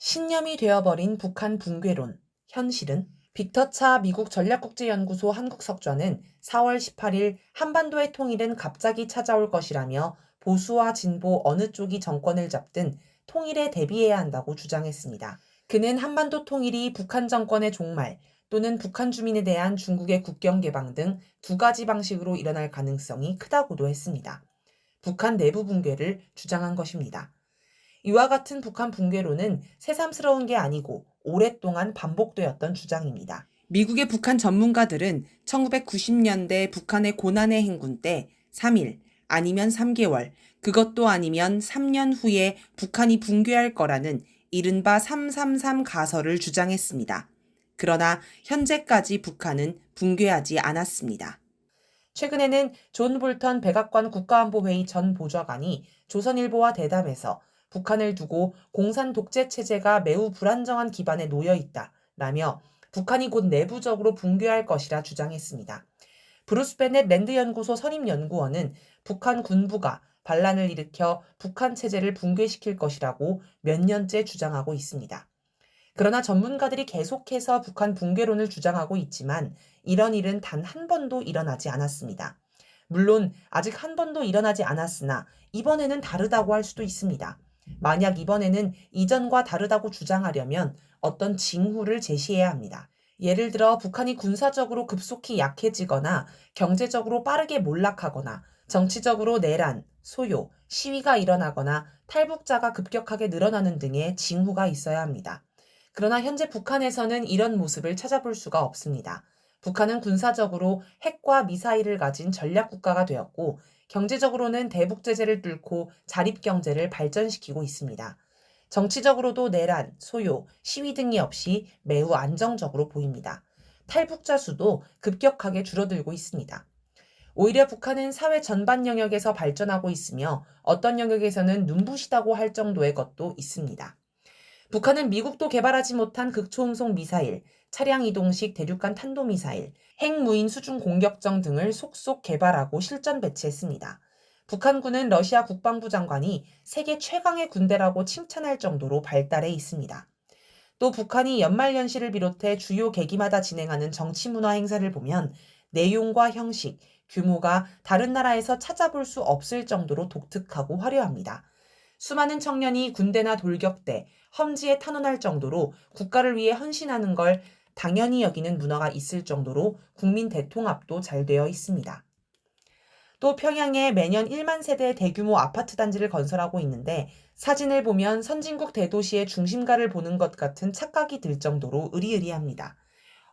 신념이 되어버린 북한 붕괴론, 현실은? 빅터 차 미국 전략국제연구소 한국석좌는 4월 18일 한반도의 통일은 갑자기 찾아올 것이라며 보수와 진보 어느 쪽이 정권을 잡든 통일에 대비해야 한다고 주장했습니다. 그는 한반도 통일이 북한 정권의 종말 또는 북한 주민에 대한 중국의 국경 개방 등 두 가지 방식으로 일어날 가능성이 크다고도 했습니다. 북한 내부 붕괴를 주장한 것입니다. 이와 같은 북한 붕괴론은 새삼스러운 게 아니고 오랫동안 반복되었던 주장입니다. 미국의 북한 전문가들은 1990년대 북한의 고난의 행군 때 3일 아니면 3개월, 그것도 아니면 3년 후에 북한이 붕괴할 거라는 이른바 333 가설을 주장했습니다. 그러나 현재까지 북한은 붕괴하지 않았습니다. 최근에는 존 볼턴 백악관 국가안보회의 전 보좌관이 조선일보와 대담에서 북한을 두고 공산 독재 체제가 매우 불안정한 기반에 놓여 있다라며 북한이 곧 내부적으로 붕괴할 것이라 주장했습니다. 브루스 베넷 랜드 연구소 선임 연구원은 북한 군부가 반란을 일으켜 북한 체제를 붕괴시킬 것이라고 몇 년째 주장하고 있습니다. 그러나 전문가들이 계속해서 북한 붕괴론을 주장하고 있지만 이런 일은 단 한 번도 일어나지 않았습니다. 물론 아직 한 번도 일어나지 않았으나 이번에는 다르다고 할 수도 있습니다. 만약 이번에는 이전과 다르다고 주장하려면 어떤 징후를 제시해야 합니다. 예를 들어 북한이 군사적으로 급속히 약해지거나 경제적으로 빠르게 몰락하거나 정치적으로 내란, 소요, 시위가 일어나거나 탈북자가 급격하게 늘어나는 등의 징후가 있어야 합니다. 그러나 현재 북한에서는 이런 모습을 찾아볼 수가 없습니다. 북한은 군사적으로 핵과 미사일을 가진 전략국가가 되었고 경제적으로는 대북 제재를 뚫고 자립경제를 발전시키고 있습니다. 정치적으로도 내란, 소요, 시위 등이 없이 매우 안정적으로 보입니다. 탈북자 수도 급격하게 줄어들고 있습니다. 오히려 북한은 사회 전반 영역에서 발전하고 있으며 어떤 영역에서는 눈부시다고 할 정도의 것도 있습니다. 북한은 미국도 개발하지 못한 극초음속 미사일, 차량 이동식 대륙간 탄도미사일, 핵무인 수중 공격정 등을 속속 개발하고 실전 배치했습니다. 북한군은 러시아 국방부 장관이 세계 최강의 군대라고 칭찬할 정도로 발달해 있습니다. 또 북한이 연말연시를 비롯해 주요 계기마다 진행하는 정치문화 행사를 보면 내용과 형식, 규모가 다른 나라에서 찾아볼 수 없을 정도로 독특하고 화려합니다. 수많은 청년이 군대나 돌격대, 험지에 탄원할 정도로 국가를 위해 헌신하는 걸 당연히 여기는 문화가 있을 정도로 국민 대통합도 잘 되어 있습니다. 또 평양에 매년 1만 세대의 대규모 아파트 단지를 건설하고 있는데 사진을 보면 선진국 대도시의 중심가를 보는 것 같은 착각이 들 정도로 으리으리합니다.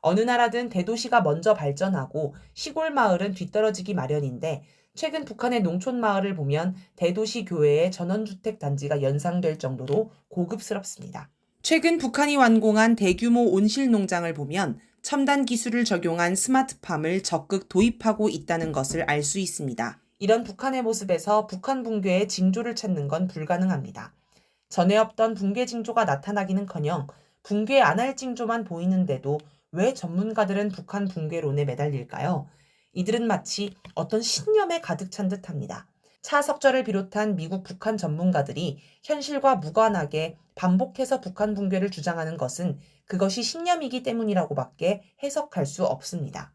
어느 나라든 대도시가 먼저 발전하고 시골 마을은 뒤떨어지기 마련인데 최근 북한의 농촌 마을을 보면 대도시 교외의 전원주택 단지가 연상될 정도로 고급스럽습니다. 최근 북한이 완공한 대규모 온실 농장을 보면 첨단 기술을 적용한 스마트팜을 적극 도입하고 있다는 것을 알 수 있습니다. 이런 북한의 모습에서 북한 붕괴의 징조를 찾는 건 불가능합니다. 전에 없던 붕괴 징조가 나타나기는커녕 붕괴 안 할 징조만 보이는데도 왜 전문가들은 북한 붕괴론에 매달릴까요? 이들은 마치 어떤 신념에 가득 찬 듯합니다. 차석절을 비롯한 미국 북한 전문가들이 현실과 무관하게 반복해서 북한 붕괴를 주장하는 것은 그것이 신념이기 때문이라고밖에 해석할 수 없습니다.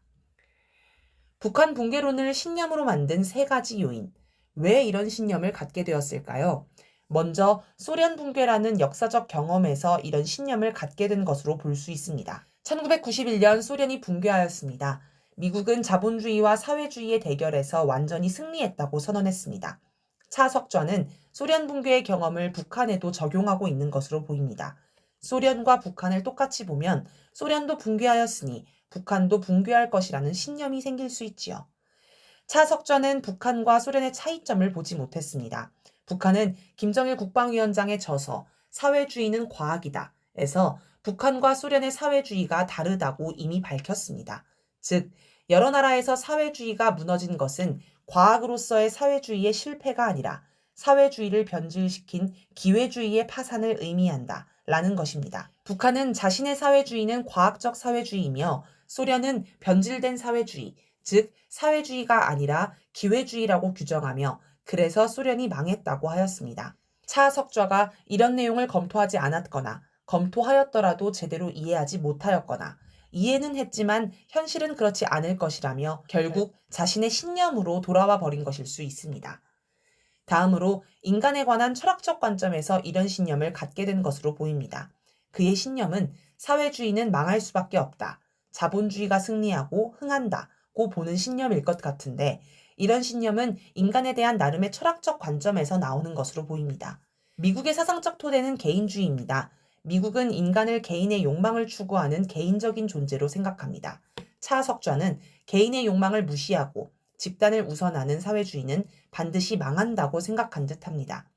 북한 붕괴론을 신념으로 만든 세 가지 요인. 왜 이런 신념을 갖게 되었을까요? 먼저 소련 붕괴라는 역사적 경험에서 이런 신념을 갖게 된 것으로 볼 수 있습니다. 1991년 소련이 붕괴하였습니다. 미국은 자본주의와 사회주의의 대결에서 완전히 승리했다고 선언했습니다. 차석좌는 소련 붕괴의 경험을 북한에도 적용하고 있는 것으로 보입니다. 소련과 북한을 똑같이 보면 소련도 붕괴하였으니 북한도 붕괴할 것이라는 신념이 생길 수 있지요. 차석좌는 북한과 소련의 차이점을 보지 못했습니다. 북한은 김정일 국방위원장의 저서 사회주의는 과학이다 에서 북한과 소련의 사회주의가 다르다고 이미 밝혔습니다. 즉, 여러 나라에서 사회주의가 무너진 것은 과학으로서의 사회주의의 실패가 아니라 사회주의를 변질시킨 기회주의의 파산을 의미한다 라는 것입니다. 북한은 자신의 사회주의는 과학적 사회주의이며 소련은 변질된 사회주의, 즉 사회주의가 아니라 기회주의라고 규정하며 그래서 소련이 망했다고 하였습니다. 차석좌가 이런 내용을 검토하지 않았거나 검토하였더라도 제대로 이해하지 못하였거나 이해는 했지만 현실은 그렇지 않을 것이라며 결국 자신의 신념으로 돌아와 버린 것일 수 있습니다. 다음으로 인간에 관한 철학적 관점에서 이런 신념을 갖게 된 것으로 보입니다. 그의 신념은 사회주의는 망할 수밖에 없다. 자본주의가 승리하고 흥한다고 보는 신념일 것 같은데 이런 신념은 인간에 대한 나름의 철학적 관점에서 나오는 것으로 보입니다. 미국의 사상적 토대는 개인주의입니다. 미국은 인간을 개인의 욕망을 추구하는 개인적인 존재로 생각합니다. 차 석좌는 개인의 욕망을 무시하고 집단을 우선하는 사회주의는 반드시 망한다고 생각한 듯합니다.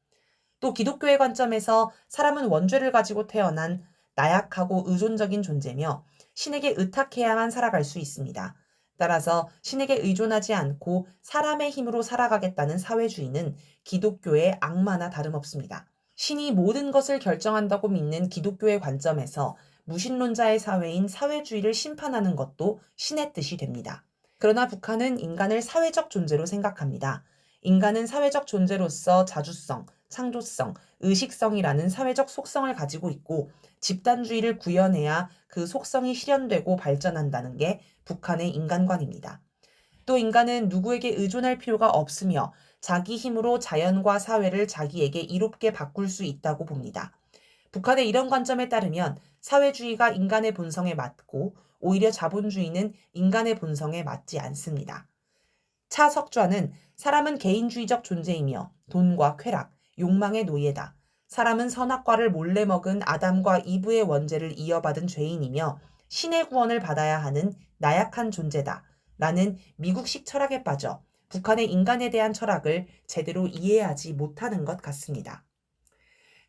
또 기독교의 관점에서 사람은 원죄를 가지고 태어난 나약하고 의존적인 존재며 신에게 의탁해야만 살아갈 수 있습니다. 따라서 신에게 의존하지 않고 사람의 힘으로 살아가겠다는 사회주의는 기독교의 악마나 다름없습니다. 신이 모든 것을 결정한다고 믿는 기독교의 관점에서 무신론자의 사회인 사회주의를 심판하는 것도 신의 뜻이 됩니다. 그러나 북한은 인간을 사회적 존재로 생각합니다. 인간은 사회적 존재로서 자주성, 창조성, 의식성이라는 사회적 속성을 가지고 있고 집단주의를 구현해야 그 속성이 실현되고 발전한다는 게 북한의 인간관입니다. 또 인간은 누구에게 의존할 필요가 없으며 자기 힘으로 자연과 사회를 자기에게 이롭게 바꿀 수 있다고 봅니다. 북한의 이런 관점에 따르면 사회주의가 인간의 본성에 맞고 오히려 자본주의는 인간의 본성에 맞지 않습니다. 차 석좌는 사람은 개인주의적 존재이며 돈과 쾌락, 욕망의 노예다. 사람은 선악과를 몰래 먹은 아담과 이브의 원죄를 이어받은 죄인이며 신의 구원을 받아야 하는 나약한 존재다. 라는 미국식 철학에 빠져 북한의 인간에 대한 철학을 제대로 이해하지 못하는 것 같습니다.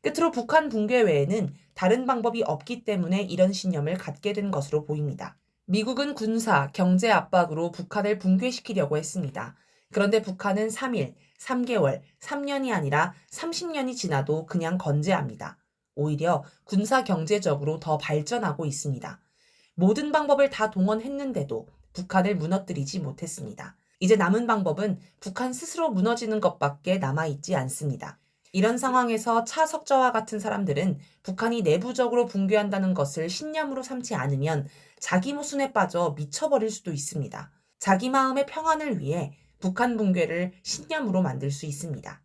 끝으로 북한 붕괴 외에는 다른 방법이 없기 때문에 이런 신념을 갖게 된 것으로 보입니다. 미국은 군사, 경제 압박으로 북한을 붕괴시키려고 했습니다. 그런데 북한은 3일, 3개월, 3년이 아니라 30년이 지나도 그냥 건재합니다. 오히려 군사 경제적으로 더 발전하고 있습니다. 모든 방법을 다 동원했는데도 북한을 무너뜨리지 못했습니다. 이제 남은 방법은 북한 스스로 무너지는 것밖에 남아있지 않습니다. 이런 상황에서 차 석좌와 같은 사람들은 북한이 내부적으로 붕괴한다는 것을 신념으로 삼지 않으면 자기 모순에 빠져 미쳐버릴 수도 있습니다. 자기 마음의 평안을 위해 북한 붕괴를 신념으로 만들 수 있습니다.